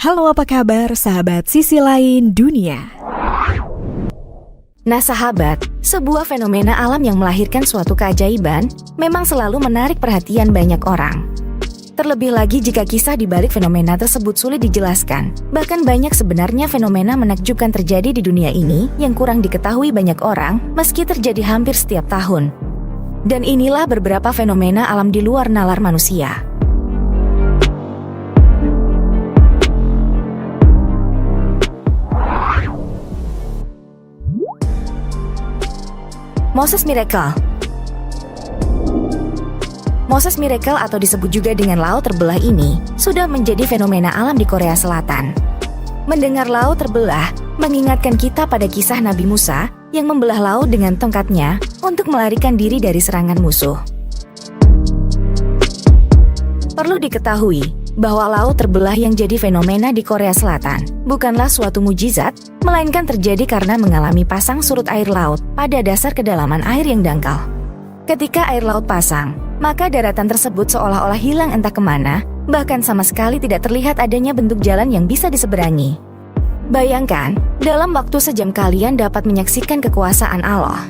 Halo, apa kabar sahabat sisi lain dunia? Nah sahabat, sebuah fenomena alam yang melahirkan suatu keajaiban memang selalu menarik perhatian banyak orang. Terlebih lagi jika kisah di balik fenomena tersebut sulit dijelaskan. Bahkan banyak sebenarnya fenomena menakjubkan terjadi di dunia ini yang kurang diketahui banyak orang meski terjadi hampir setiap tahun. Dan inilah beberapa fenomena alam di luar nalar manusia. Moses Miracle. Moses Miracle atau disebut juga dengan laut terbelah ini sudah menjadi fenomena alam di Korea Selatan. Mendengar laut terbelah mengingatkan kita pada kisah Nabi Musa yang membelah laut dengan tongkatnya untuk melarikan diri dari serangan musuh. Perlu diketahui bahwa laut terbelah yang jadi fenomena di Korea Selatan bukanlah suatu mujizat, melainkan terjadi karena mengalami pasang surut air laut pada dasar kedalaman air yang dangkal. Ketika air laut pasang, maka daratan tersebut seolah-olah hilang entah kemana, bahkan sama sekali tidak terlihat adanya bentuk jalan yang bisa diseberangi. Bayangkan, dalam waktu sejam kalian dapat menyaksikan kekuasaan Allah.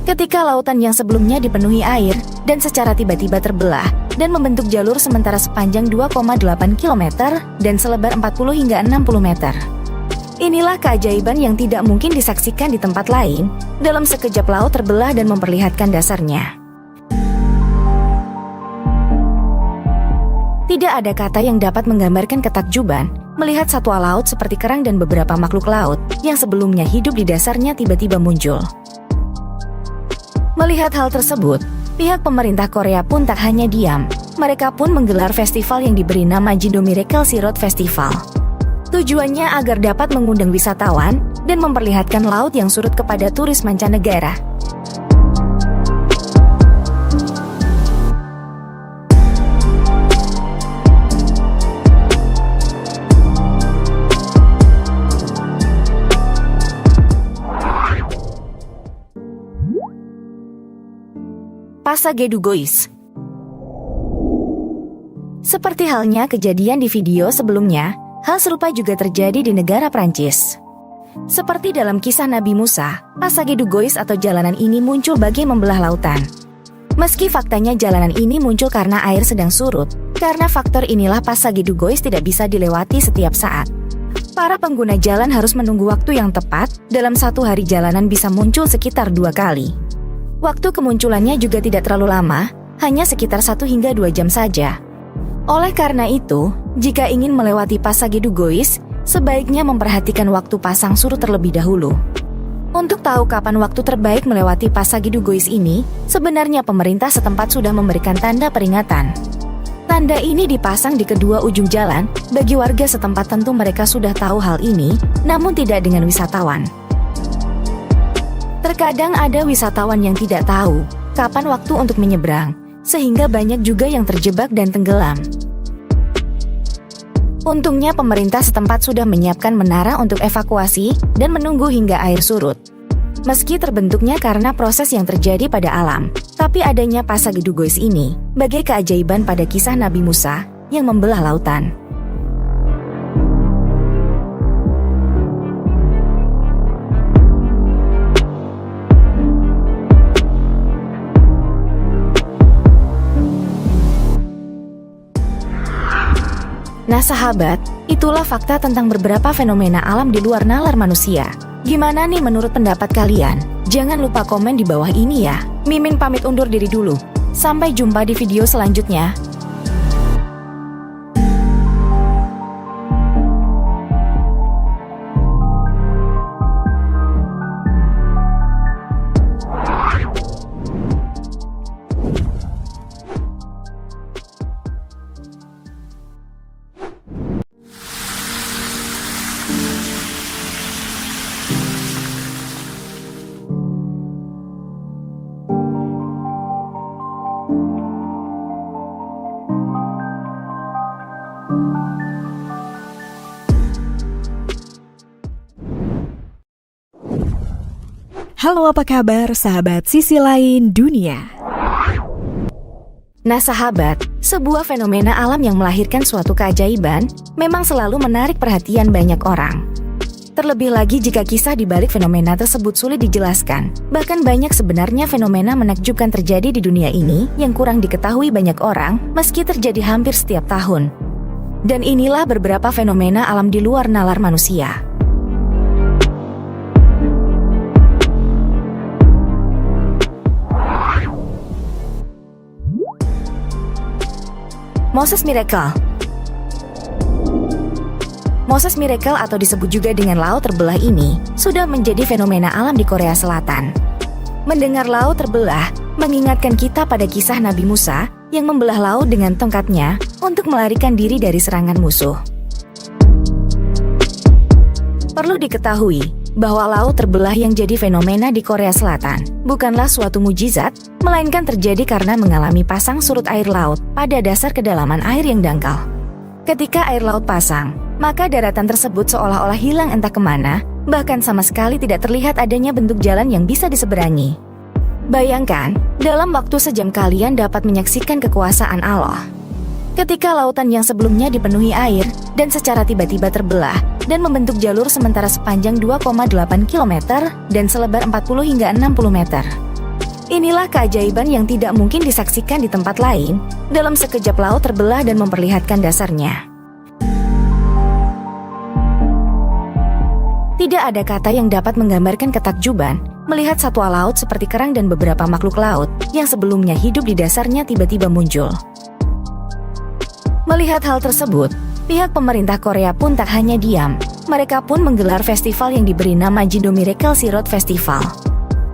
Ketika lautan yang sebelumnya dipenuhi air dan secara tiba-tiba terbelah dan membentuk jalur sementara sepanjang 2,8 km dan selebar 40 hingga 60 meter. Inilah keajaiban yang tidak mungkin disaksikan di tempat lain. Dalam sekejap laut terbelah dan memperlihatkan dasarnya. Tidak ada kata yang dapat menggambarkan ketakjuban melihat satwa laut seperti kerang dan beberapa makhluk laut yang sebelumnya hidup di dasarnya tiba-tiba muncul. Melihat hal tersebut, pihak pemerintah Korea pun tak hanya diam. Mereka pun menggelar festival yang diberi nama Jindo Miracle Sea Road Festival. Tujuannya agar dapat mengundang wisatawan dan memperlihatkan laut yang surut kepada turis mancanegara. Pasage du Gois. Seperti halnya kejadian di video sebelumnya, hal serupa juga terjadi di negara Prancis. Seperti dalam kisah Nabi Musa, Pasage du Gois atau jalanan ini muncul bagai membelah lautan. Meski faktanya jalanan ini muncul karena air sedang surut, karena faktor inilah Pasage du Gois tidak bisa dilewati setiap saat. Para pengguna jalan harus menunggu waktu yang tepat, dalam satu hari jalanan bisa muncul sekitar 2 kali. Waktu kemunculannya juga tidak terlalu lama, hanya sekitar 1 hingga 2 jam saja. Oleh karena itu, jika ingin melewati Pasage du Gois, sebaiknya memperhatikan waktu pasang surut terlebih dahulu. Untuk tahu kapan waktu terbaik melewati Pasage du Gois ini, sebenarnya pemerintah setempat sudah memberikan tanda peringatan. Tanda ini dipasang di kedua ujung jalan, bagi warga setempat tentu mereka sudah tahu hal ini, namun tidak dengan wisatawan. Terkadang ada wisatawan yang tidak tahu kapan waktu untuk menyeberang, sehingga banyak juga yang terjebak dan tenggelam. Untungnya pemerintah setempat sudah menyiapkan menara untuk evakuasi dan menunggu hingga air surut. Meski terbentuknya karena proses yang terjadi pada alam, tapi adanya Pasage du Gois ini bagai keajaiban pada kisah Nabi Musa yang membelah lautan. Nah sahabat, itulah fakta tentang beberapa fenomena alam di luar nalar manusia. Gimana nih menurut pendapat kalian? Jangan lupa komen di bawah ini ya. Mimin pamit undur diri dulu. Sampai jumpa di video selanjutnya. Halo, apa kabar sahabat sisi lain dunia? Nah sahabat, sebuah fenomena alam yang melahirkan suatu keajaiban memang selalu menarik perhatian banyak orang. Terlebih lagi jika kisah di balik fenomena tersebut sulit dijelaskan. Bahkan banyak sebenarnya fenomena menakjubkan terjadi di dunia ini yang kurang diketahui banyak orang meski terjadi hampir setiap tahun. Dan inilah beberapa fenomena alam di luar nalar manusia. Moses Miracle. Moses Miracle atau disebut juga dengan laut terbelah ini sudah menjadi fenomena alam di Korea Selatan. Mendengar laut terbelah mengingatkan kita pada kisah Nabi Musa yang membelah laut dengan tongkatnya untuk melarikan diri dari serangan musuh. Perlu diketahui bahwa laut terbelah yang jadi fenomena di Korea Selatan bukanlah suatu mujizat, melainkan terjadi karena mengalami pasang surut air laut pada dasar kedalaman air yang dangkal. Ketika air laut pasang, maka daratan tersebut seolah-olah hilang entah kemana, bahkan sama sekali tidak terlihat adanya bentuk jalan yang bisa diseberangi. Bayangkan, dalam waktu sejam kalian dapat menyaksikan kekuasaan Allah. Ketika lautan yang sebelumnya dipenuhi air dan secara tiba-tiba terbelah dan membentuk jalur sementara sepanjang 2,8 km dan selebar 40 hingga 60 meter. Inilah keajaiban yang tidak mungkin disaksikan di tempat lain. Dalam sekejap laut terbelah dan memperlihatkan dasarnya. Tidak ada kata yang dapat menggambarkan ketakjuban melihat satwa laut seperti kerang dan beberapa makhluk laut yang sebelumnya hidup di dasarnya tiba-tiba muncul. Melihat hal tersebut, pihak pemerintah Korea pun tak hanya diam. Mereka pun menggelar festival yang diberi nama Jindo Miracle Sea Road Festival.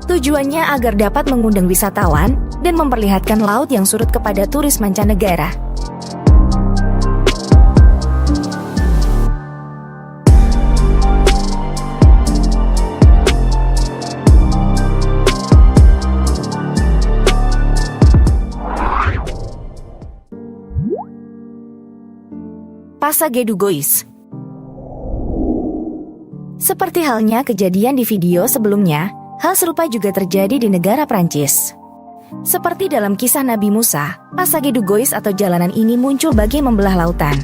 Tujuannya agar dapat mengundang wisatawan dan memperlihatkan laut yang surut kepada turis mancanegara. Pasage du Gois. Seperti halnya kejadian di video sebelumnya, hal serupa juga terjadi di negara Prancis. Seperti dalam kisah Nabi Musa, Pasage du Gois atau jalanan ini muncul bagai membelah lautan.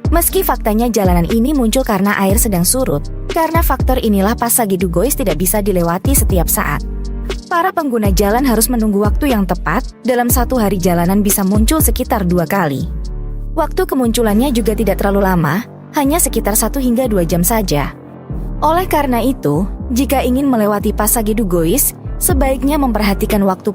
Meski faktanya jalanan ini muncul karena air sedang surut, karena faktor inilah Pasage du Gois tidak bisa dilewati setiap saat. Para pengguna jalan harus menunggu waktu yang tepat, dalam satu hari jalanan bisa muncul sekitar 2 kali. Waktu kemunculannya juga tidak terlalu lama, hanya sekitar 1 hingga 2 jam saja. Oleh karena itu, jika ingin melewati Pasage du Gois, sebaiknya memperhatikan waktu